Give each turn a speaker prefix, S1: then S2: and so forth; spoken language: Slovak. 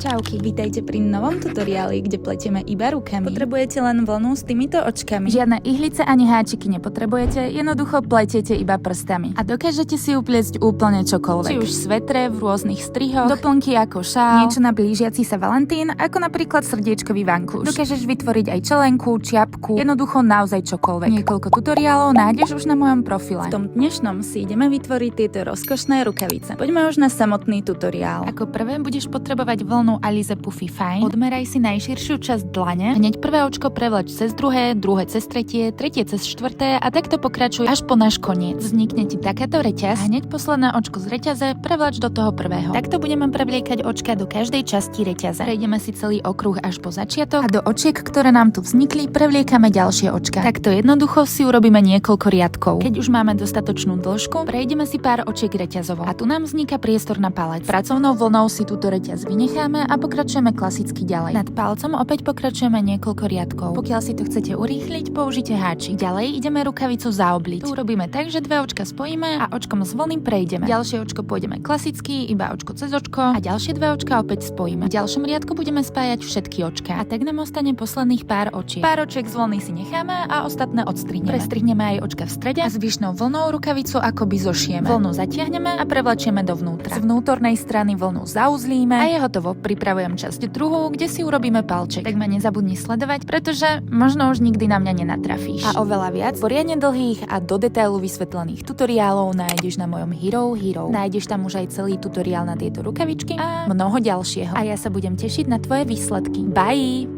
S1: Čauky, vítajte pri novom tutoriáli, kde pletieme iba rukami. Potrebujete len vlnu s týmito očkami. Žiadne ihlice ani háčiky nepotrebujete, jednoducho pletiete iba prstami. A dokážete si upliecť úplne čokoľvek. Či už svetre v rôznych strihoch, doplnky ako šál, niečo na blížiaci sa Valentín, ako napríklad srdiečkový vankúš. Dokážeš vytvoriť aj čelenku, čiapku, jednoducho naozaj čokoľvek. Niekoľko tutoriálov nájdeš už na mojom profile. V tom dnešnom si ideme vytvoriť tieto rozkošné rukavice. Poďme už na samotný tutoriál. Ako prvé budeš potrebovať vlnu Alize Puffy Fine. Odmeraj si najširšiu časť dlane. Hneď prvé očko prevleč cez druhé, druhé cez tretie, tretie cez štvrté a takto pokračuj až po náš koniec. Vznikne ti takáto reťaz a hneď posledné očko z reťaze prevleč do toho prvého. Takto budeme prevliekať očka do každej časti reťaze. Prejdeme si celý okruh až po začiatok a do očiek, ktoré nám tu vznikli, prevliekame ďalšie očka. Takto jednoducho si urobíme niekoľko riadkov. Keď už máme dostatočnú dĺžku, prejdeme si pár očiek reťazovo. A tu nám vzniká priestor na palec. Pracovnou vlnou si túto reťaz vynecháme a pokračujeme klasicky ďalej. Nad palcom opäť pokračujeme niekoľko riadkov. Pokiaľ si to chcete urýchliť, použite háčik. Ďalej ideme rukavicu zaobliť. Tu urobíme tak, že dve očka spojíme a očkom z vlny prejdeme. Ďalšie očko pôjdeme klasicky, iba očko cez očko a ďalšie dve očka opäť spojíme. V ďalšom riadku budeme spájať všetky očka a tak nám ostane posledných pár očiek. Pár očiek z vlny si necháme a ostatné odstrihneme. Prestrihneme aj očka v strede a zvyšnou vlnou rukavicu akoby zošieme. Vlnu zatiahneme a prevlečieme dovnútra. Z vnútornej strany vlnu zauzlíme a je hotovo. Pripravujem časť druhú, kde si urobíme palček. Tak ma nezabudni sledovať, pretože možno už nikdy na mňa nenatrafíš. A oveľa viac poriadne dlhých a do detailu vysvetlených tutoriálov nájdeš na mojom Hero. Nájdeš tam už aj celý tutoriál na tieto rukavičky a mnoho ďalšieho. A ja sa budem tešiť na tvoje výsledky. Bye!